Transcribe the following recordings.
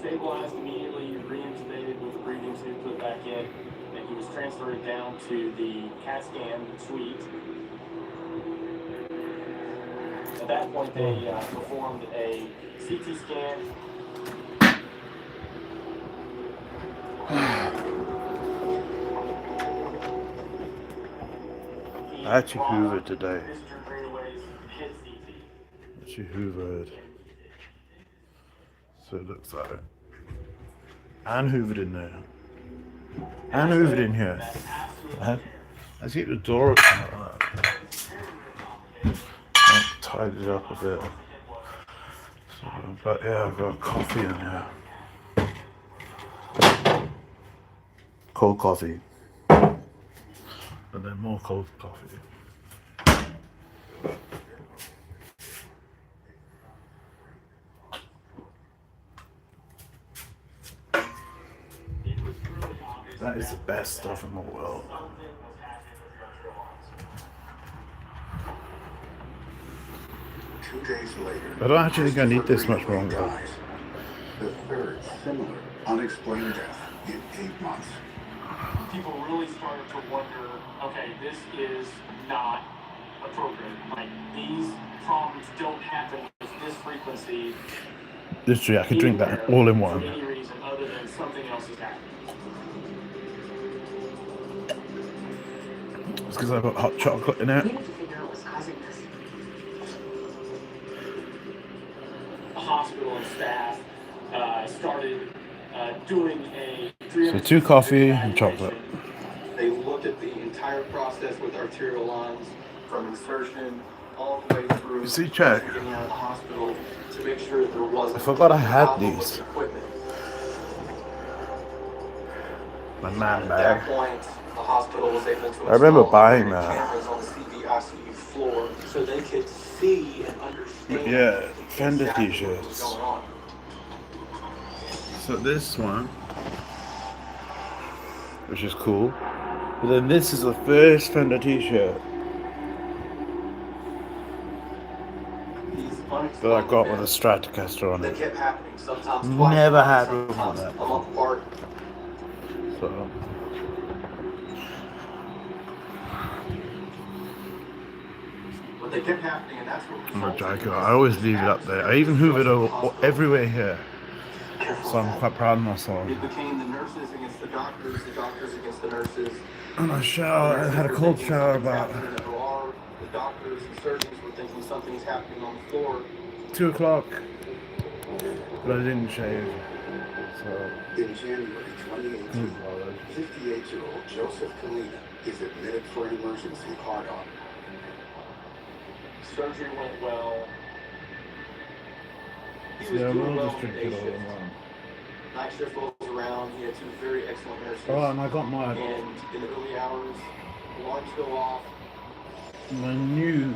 stabilized immediately, reintubated with the breathing tube put back in, and he was transferred down to the CAT scan suite. At that point, they performed a CT scan. I actually hoovered today. Mr. Greenaway's hit CT. Actually hoovered. So it looks like it. And hoovered in there. And hoovered in here. Let's keep the door open like that. I've tidied it up a bit. So, but yeah, I've got coffee in here. Cold coffee. And then more cold coffee. That is the best stuff in the world. I don't actually think I need this much longer. The third similar unexplained death in 8 months. People really started to wonder, okay, this is not appropriate. Like, these problems don't happen with this frequency. Literally, I could drink that all in one. For any reason other than something else is happening. It's because I've got hot chocolate in it. We need to figure out what's causing this. The hospital and staff started doing a So 2 coffee and chocolate. They looked at the entire process with arterial lines from insertion all the way through. You see, check. Getting out of the hospital to make sure there wasn't. I forgot I had these. Equipment. My man At bag. that point, the hospital was able to I remember install buying that. cameras on the CV-ICU floor so they could see and understand. Yeah, Fender exactly what was t-shirts. going on. So this one, which is cool. But then this is the first Fender t-shirt that I got with a Stratocaster on They it. kept happening. Sometimes twice, Never had one sometimes like that. a month apart. So But they kept happening, and that's what I'm a resulted joker. in I always leave it up there. I even hoovered everywhere here. So I'm quite proud of myself. It became the nurses against the doctors against the nurses. And I showered. I had a cold shower about The doctors and surgeons were thinking something's happening on the floor. 2 o'clock. But I didn't shave. So In January 2018, 58-year-old Joseph Kalina is admitted for an emergency heart on. Surgery went well. He was yeah, doing we'll well just on the drink day it all shift. in one. Night shift rolls around. He had 2 very excellent nurses. Oh, and I got my And in the early hours, alarms go off. new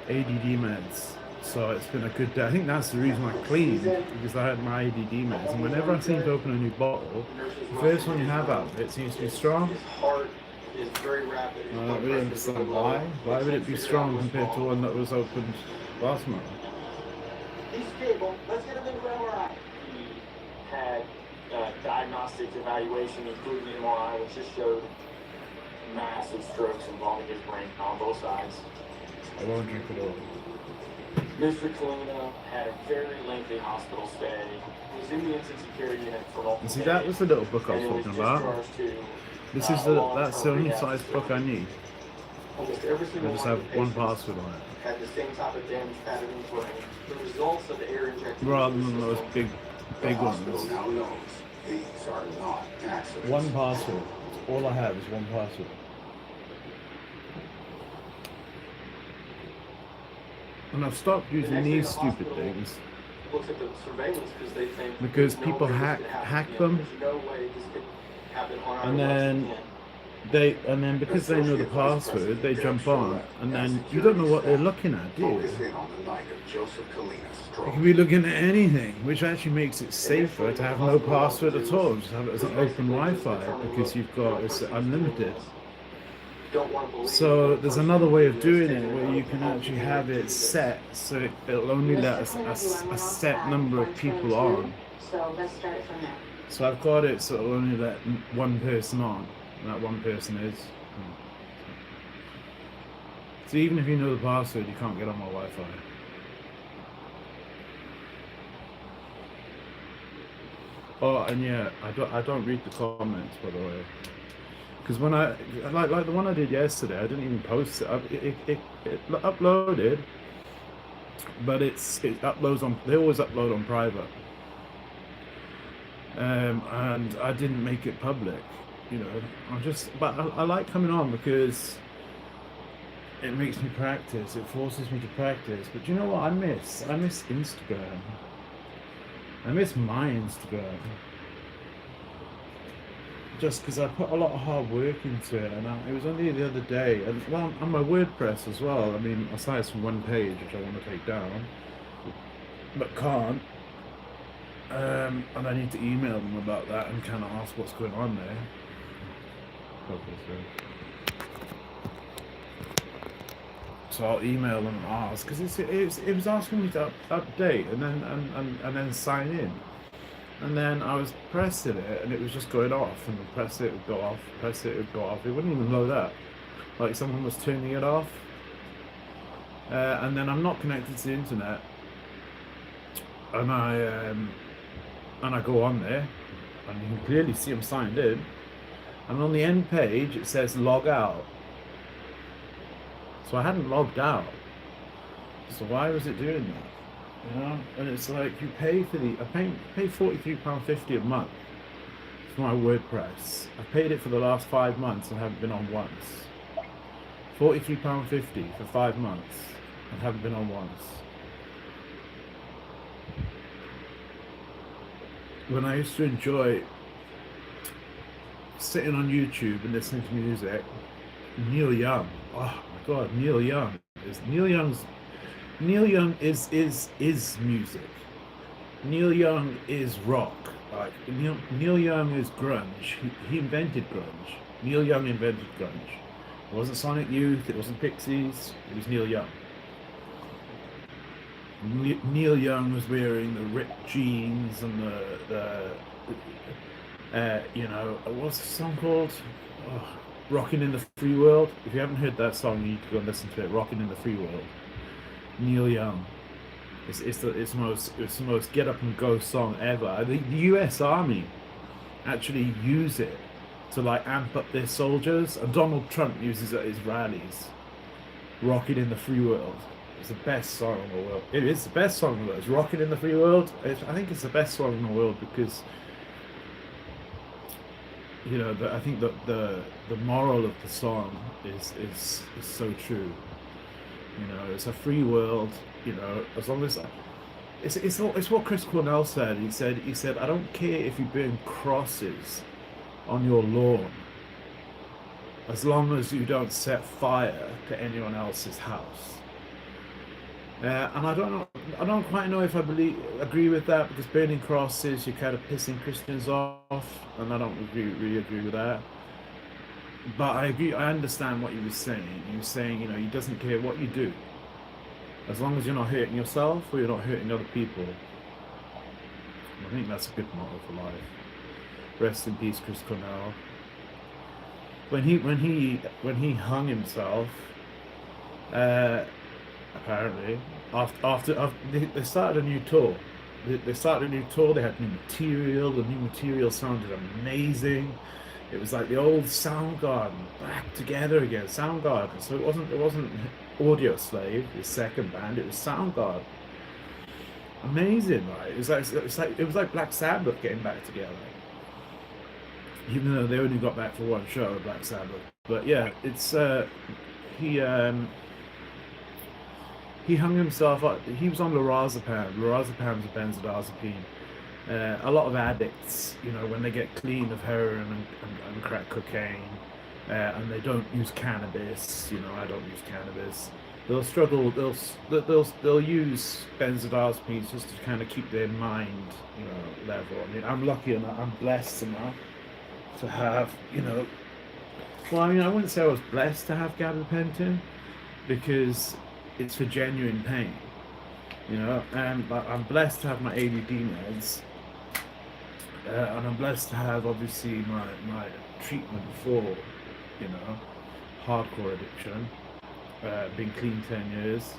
ADD meds. So it's been a good day. I think that's the reason I cleaned, because I had my ADD meds. And whenever I seem to open a new bottle, the first one you have out of it seems to be strong. His heart is very rapid. I don't really understand why. Why would it be strong compared to one that was opened last month? He's stable. Let's get him in for MRI. He had diagnostic evaluation, including MRI, which just showed massive strokes involving his brain on both sides. I won't drink it all. Mr. Kalina had a very lengthy hospital stay. He was in the intensive care unit for multiple And see, that was the little book I was and talking about. discharged to, This is that's the only size book I need. almost every I single just one have of the one patients password on it. had the same type of damage pattern in the brain. The results of the air injection Rather than those big The hospital ones. now knows these are not accidents. One password. All I have is one password. And I've stopped using these stupid things looks at the surveillance because they think because no people way this hack could happen hack again. them, There's no way this could happen on our and then because they know the password, they jump on, and then you don't know what they're looking at, do you? Focus in on the night of Joseph Kalina's You stroke. can be looking at anything, which actually makes it safer to have no password at all. Just have it as an open Wi-Fi because you've got it's unlimited. don't want to believe. So there's another way of doing it where you can actually have it set so it'll only let a set number of people on. So let's start it from there. So I've got it so it'll only let one person on, and that one person is. So even if you know the password, you can't get on my Wi-Fi. Oh, and yeah, I don't read the comments, by the way, because when I like the one I did yesterday, I didn't even post it. It uploaded, but it uploads on. They always upload on private, and I didn't make it public. You know, but I like coming on because it makes me practice. It forces me to practice. But you know what I miss? I miss Instagram. I miss my Instagram. Just because I put a lot of hard work into it, and it was only the other day, and well, on my WordPress as well. I mean, aside from one page which I want to take down, but can't. And I need to email them about that and kind of ask what's going on there. So I'll email them and ask, because it was asking me to update and then sign in, and then I was pressing it and it was just going off, and press it would go off, press it would go off. It wouldn't even load up, like someone was turning it off. And then I'm not connected to the internet, and I go on there, and you can clearly see I'm signed in, and on the end page it says log out. So I hadn't logged out. So why was it doing that? You know? And it's like you pay for I pay £43.50 a month for my WordPress. I paid it for the last 5 months and haven't been on once. £43.50 for 5 months and haven't been on once. When I used to enjoy sitting on YouTube and listening to music, Neil Young. Oh my God, Neil Young is music. Neil Young is rock. Like Neil Young is grunge. He invented grunge. Neil Young invented grunge. It wasn't Sonic Youth. It wasn't Pixies. It was Neil Young. Neil Young was wearing the ripped jeans and you know, what's the song called? Oh, Rockin' in the Free World. If you haven't heard that song, you need to go and listen to it. Rockin' in the Free World. Neil Young. It's the most get up and go song ever. The US Army actually use it to like amp up their soldiers, and Donald Trump uses it at his rallies. Rockin' in the Free World. It's the best song in the world. It is the best song in the world. It's Rockin' in the Free World. I think it's the best song in the world because, you know, I think that the moral of the song is so true. You know, it's a free world. You know, as long as it's what Chris Cornell said. He said, I don't care if you burn crosses on your lawn, as long as you don't set fire to anyone else's house. And I don't quite know if I agree with that, because burning crosses, you're kind of pissing Christians off, and I don't really agree with that. But I understand what he was saying. He was saying, you know, he doesn't care what you do, as long as you're not hurting yourself or you're not hurting other people. I think that's a good motto for life. Rest in peace, Chris Cornell. When he hung himself, apparently, after they started a new tour. They started a new tour. They had new material. The new material sounded amazing. It was like the old Soundgarden back together again. Soundgarden. So it wasn't Audio Slave, his second band. It was Soundgarden. Amazing, right? It was like Black Sabbath getting back together. Even though they only got back for one show, Black Sabbath. But yeah, it's he hung himself up. He was on lorazepam. Lorazepam is a benzodiazepine. A lot of addicts, you know, when they get clean of heroin and crack cocaine, and they don't use cannabis, you know, I don't use cannabis. They'll struggle. They'll use benzodiazepines just to kind of keep their mind, you know, level. I mean, I'm lucky enough. I'm blessed enough to have, you know, Well, I mean, I wouldn't say I was blessed to have gabapentin because it's for genuine pain, you know. And like, I'm blessed to have my ADD meds, and I'm blessed to have obviously my treatment for, you know, hardcore addiction, been clean 10 years.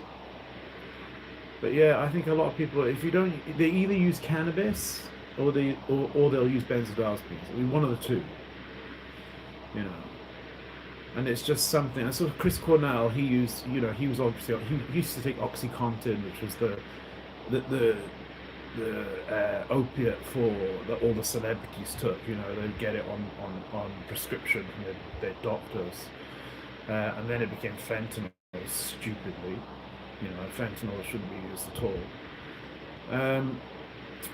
But yeah, I think a lot of people, if you don't, they either use cannabis or they'll use benzodiazepines. I mean, one of the two, you know. And it's just something. I saw Chris Cornell. He used, you know, he was obviously he used to take OxyContin, which was the opiate for all the celebrities took. You know, they'd get it on prescription from their doctors, and then it became fentanyl. Stupidly, you know, fentanyl shouldn't be used at all.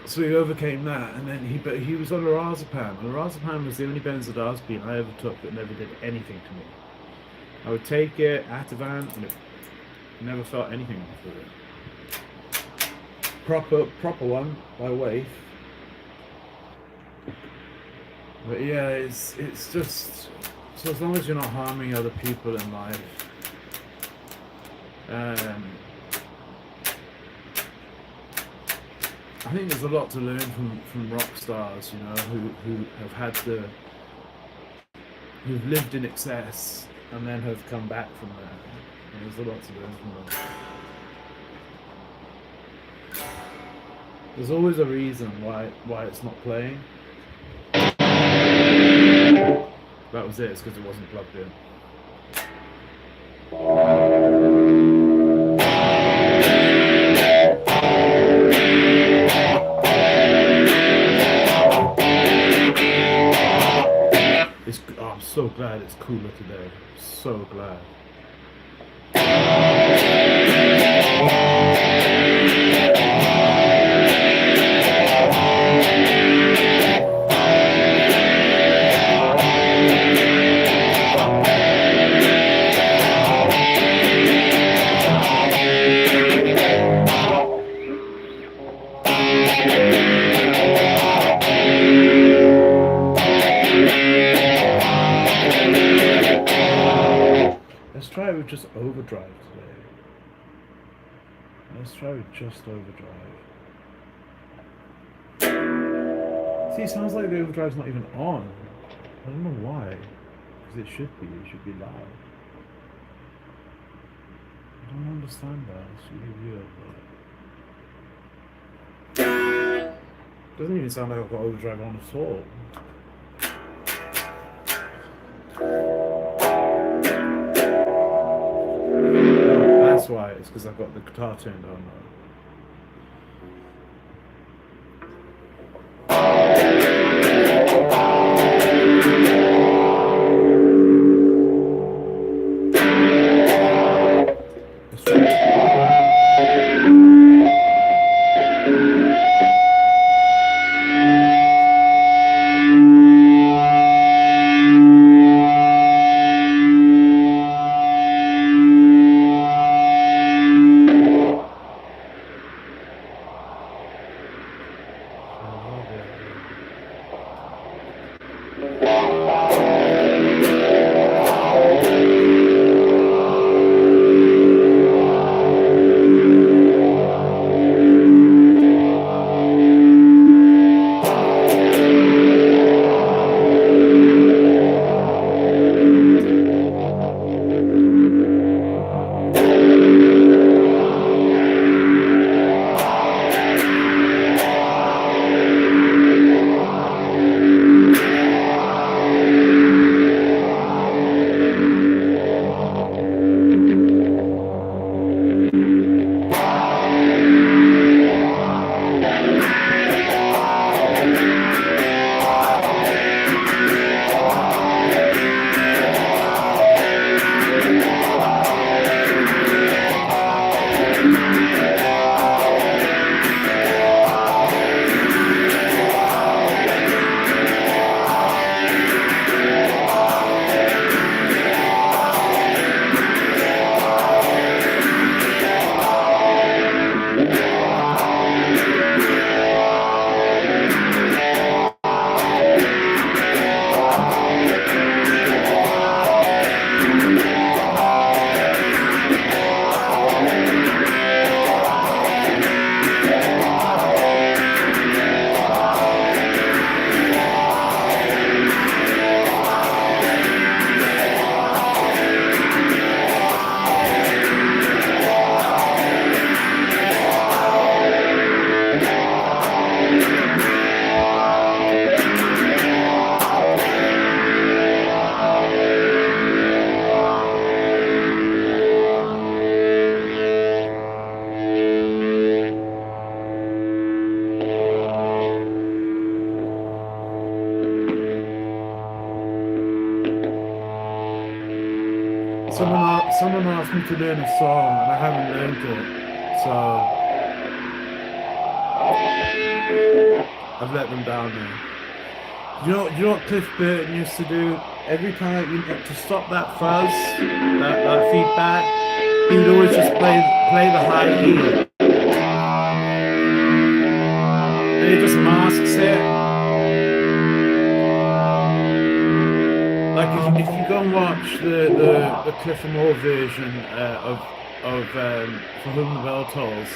So he overcame that, and then he was on lorazepam. And lorazepam was the only benzodiazepine I ever took that never did anything to me. I would take it, Ativan, and it never felt anything with it. Proper one by Waif. But yeah, it's just so as long as you're not harming other people in life. I think there's a lot to learn from rock stars, you know, who have had who've lived in excess and then have come back from that. And there's a lot to learn from them. There's always a reason why it's not playing. That was it. It's because it wasn't plugged in. I'm so glad it's cooler today. So glad. Let's try it with just overdrive today. Let's try with just overdrive. See, it sounds like the overdrive's not even on. I don't know why. Because it should be. It should be loud. I don't understand that. It's really weird. But doesn't even sound like I've got overdrive on at all. That's why, it's because I've got the guitar turned on now. Someone asked me to learn a song, and I haven't learned it, so I've let them down now. You know what Cliff Burton used to do? Every time to stop that fuzz, that feedback, he would always just play the high E, and he just masks it. Like if you go and watch the Cliff and Moore version of For Whom the Bell Tolls,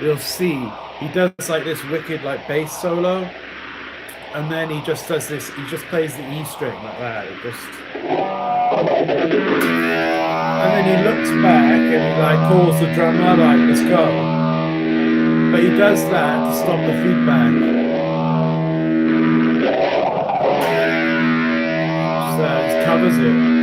you'll see he does like this wicked like bass solo, and then he just does this. He just plays the E string like that. And then he looks back and he like calls the drummer like, "Let's go." But he does that to stop the feedback. Just covers it.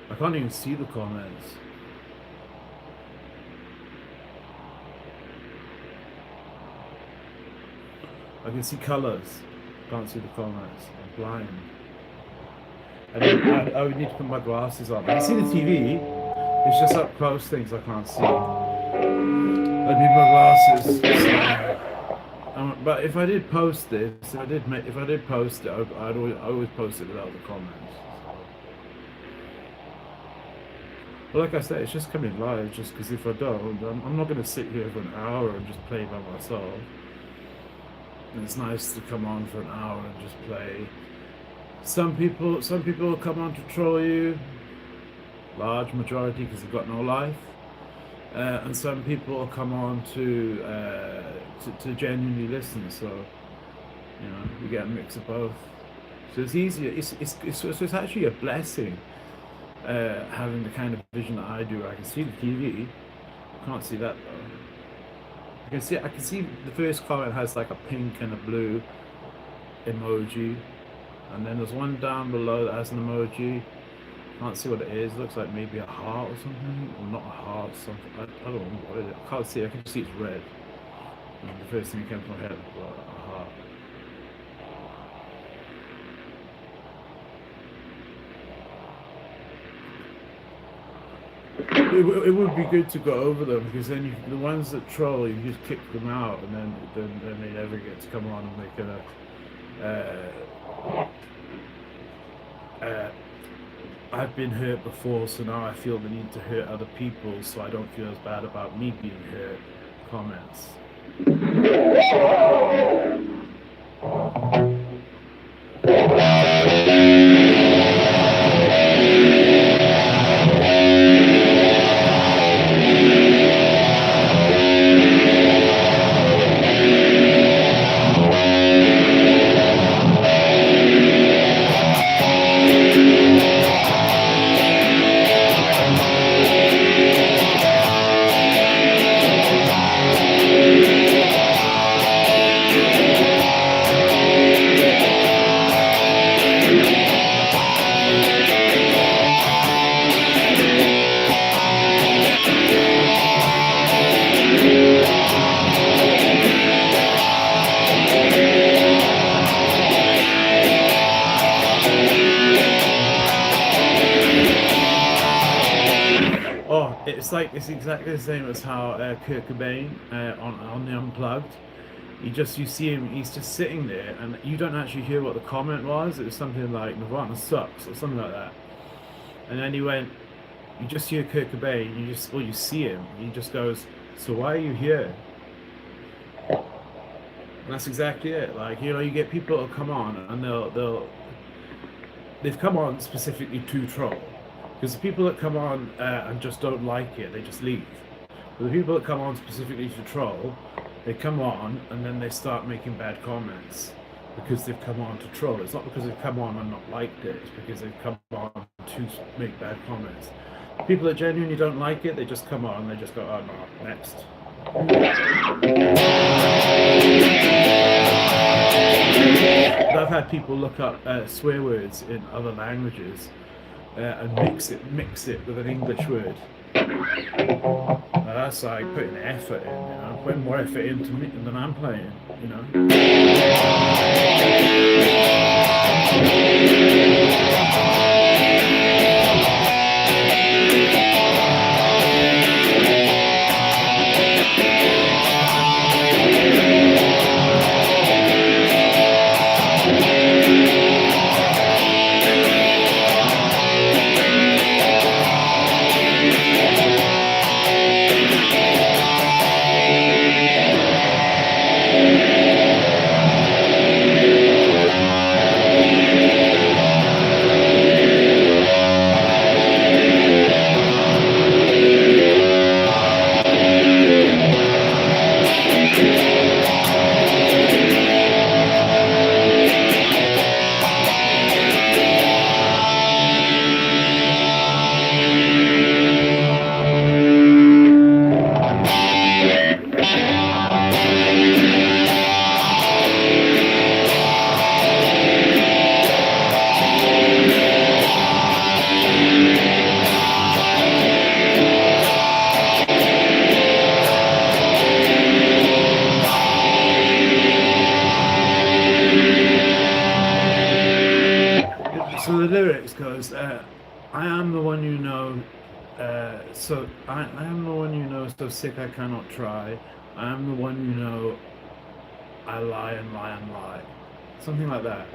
I can't even see the comments. I can see colours. Can't see the comments. I'm blind. I would need to put my glasses on. I can see the TV. It's just up close things I can't see. I need my glasses. But if I did post this, if I did post it, I'd always post it without the comments. But like I said, it's just coming live. Just because if I don't, I'm not going to sit here for an hour and just play by myself. And it's nice to come on for an hour and just play. Some people will come on to troll you. Large majority because they've got no life. And some people will come on to genuinely listen. So you know, you get a mix of both. So it's easier. It's actually a blessing having the kind of vision that I do. I can see the TV. I can't see that though. I can see the first comment has like a pink and a blue emoji, and then there's one down below that has an emoji. Can't see what it is. It looks like maybe a heart or something, or not a heart. Something I don't know what it is. I can't see. I can just see it's red. And the first thing that came to my head was a heart. It would be good to go over them because then the ones that troll, you just kick them out, and then they never get to come on and make I've been hurt before, so now I feel the need to hurt other people, so I don't feel as bad about me being hurt. Comments. It's exactly the same as how Kurt Cobain on the Unplugged. You see him, he's just sitting there, and you don't actually hear what the comment was. It was something like Nirvana sucks or something like that. And then he went, you just hear Kurt Cobain, you see him, he just goes, so why are you here? And that's exactly it. Like, you know, you get people that come on and they've come on specifically to troll. Because the people that come on and just don't like it, they just leave. But the people that come on specifically to troll, they come on and then they start making bad comments because they've come on to troll. It's not because they've come on and not liked it, it's because they've come on to make bad comments. People that genuinely don't like it, they just come on and they just go, oh no, next. I've had people look up swear words in other languages and mix it with an English word. That's like putting effort in, you know, putting more effort into me than I'm playing, you know. So the lyrics goes, I am the one you know, so I am the one you know, so sick I cannot try. I am the one you know, I lie and lie and lie. Something like that.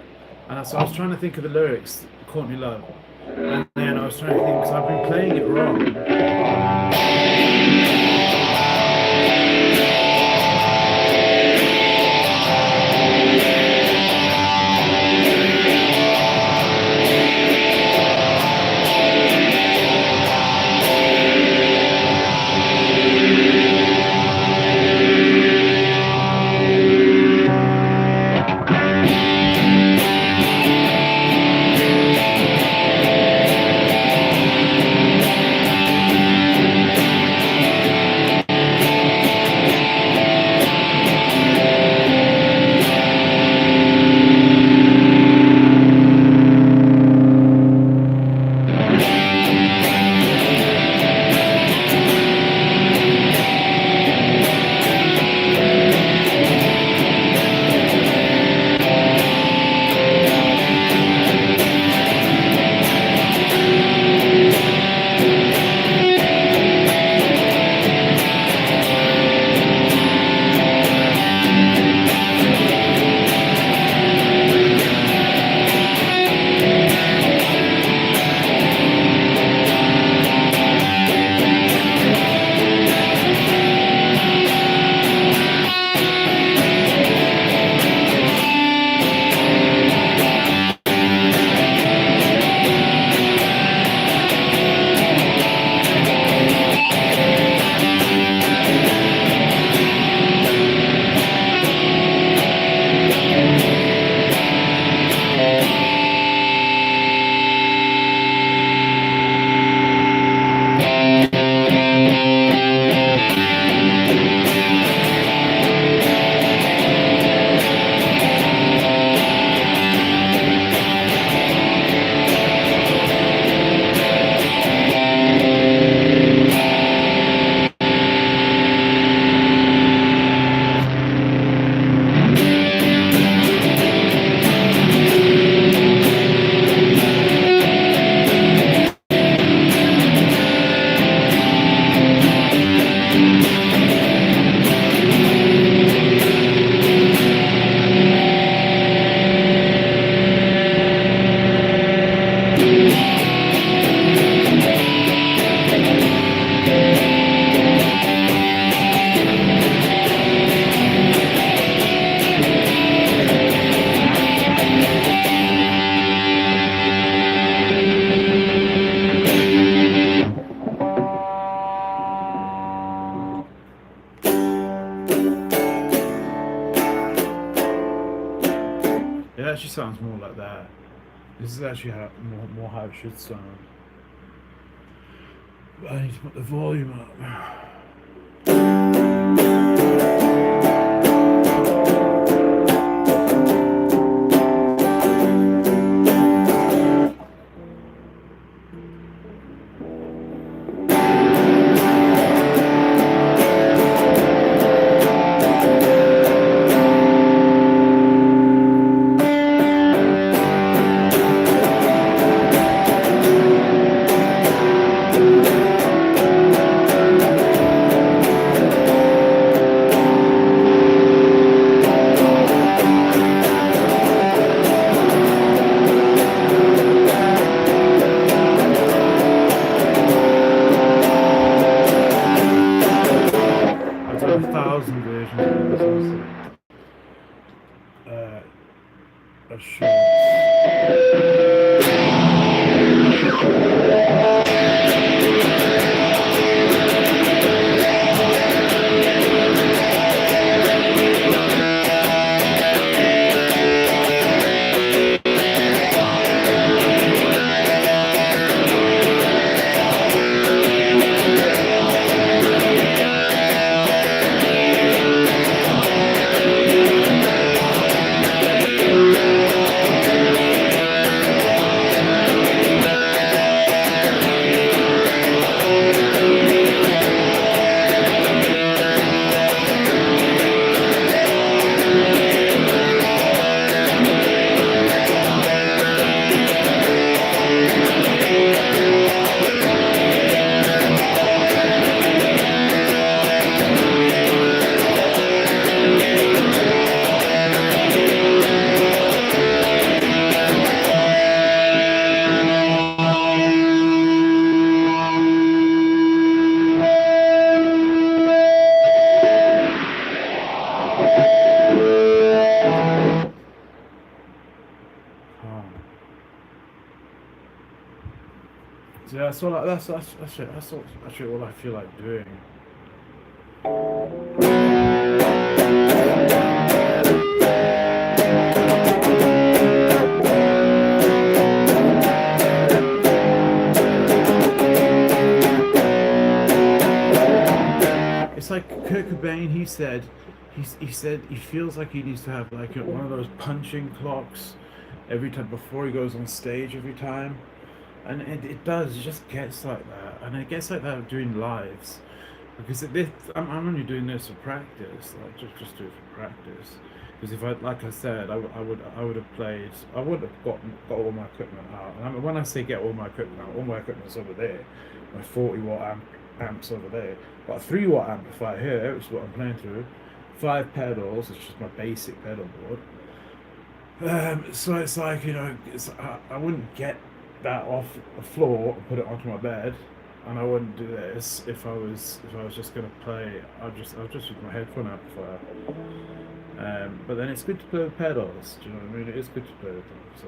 And so I was trying to think of the lyrics, Courtney Love. And then I was trying to think, because I've been playing it wrong. It actually sounds more like that. This is actually more how it should sound. But I need to put the volume up. that's all. That's actually all I feel like doing. It's like Kurt Cobain. He said he feels like he needs to have like one of those punching clocks every time before he goes on stage every time, and it does. It just gets like that, and it gets like that doing lives, because I'm only doing this for practice. Like just do it for practice. Because if I, like I said, I would have played. I would have got all my equipment out. And when I say get all my equipment out, all my equipment's over there. My 40-watt amps over there. Got a 3-watt amplifier here, which is what I'm playing through. 5 pedals, which is my basic pedal board. So it's like, I wouldn't get that off the floor and put it onto my bed, and I wouldn't do this if I was just gonna play. I'll just use my headphone amplifier. But then it's good to play with pedals. Do you know what I mean? It is good to play with them, so,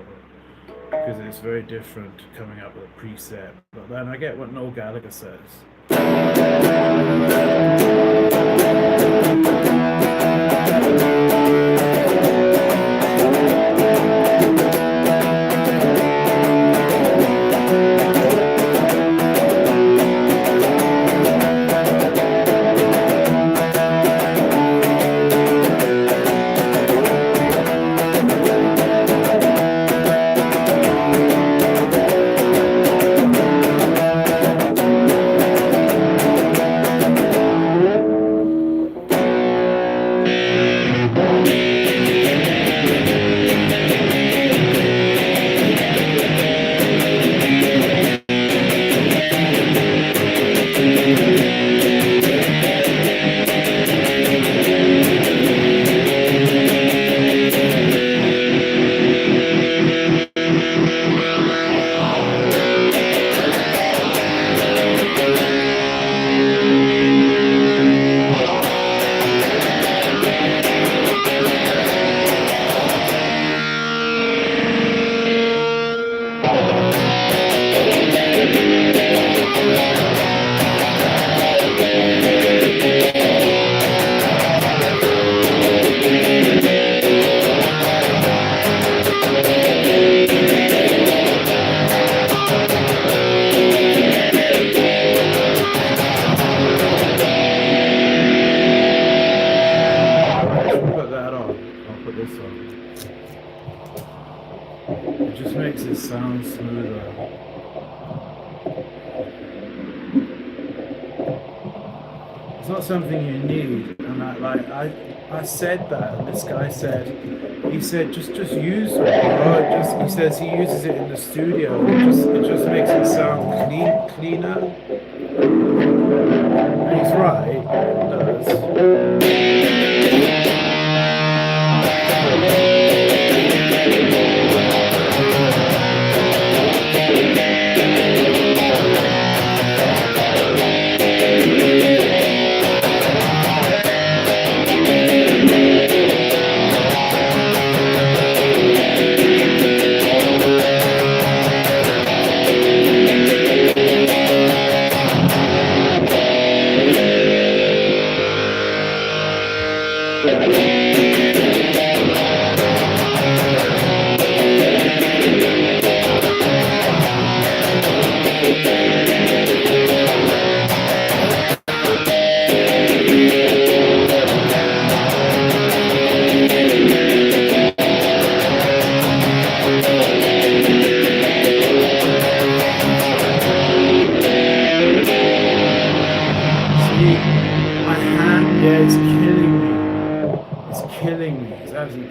because it's very different coming up with a preset. But then I get what Noel Gallagher says. Sound smoother. It's not something you need, and I said that, and this guy said, he said just use it. He says he uses it in the studio. It just makes it sound cleaner. And he's right. It does.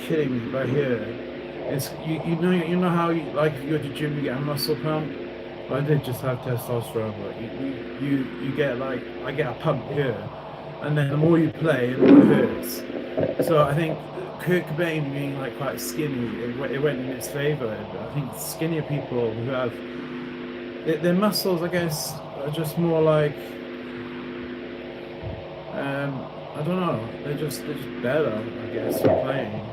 Killing me right here. It's you know how like if you go to the gym you get a muscle pump. I did just have testosterone, but you get like, I get a pump here, and then the more you play, the more it hurts. So I think Kurt Cobain being like quite skinny, it went in its favour. I think skinnier people who have their muscles, I guess, are just more like I don't know. They're just better, I guess, for playing.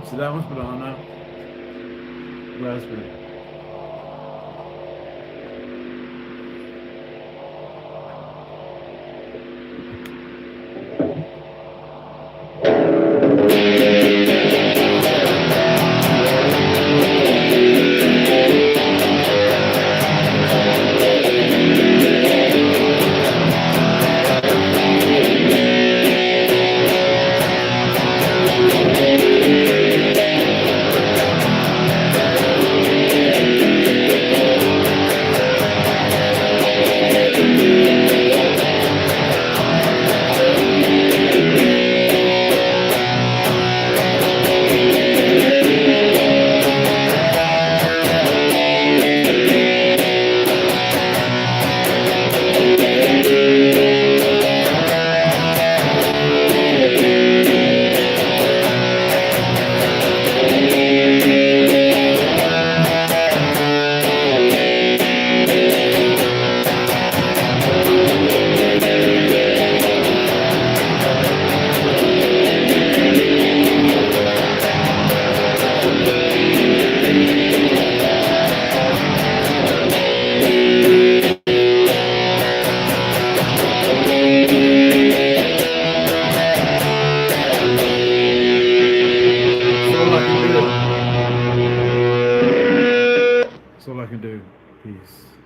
So that one's banana, raspberry. That's all I can do. Peace.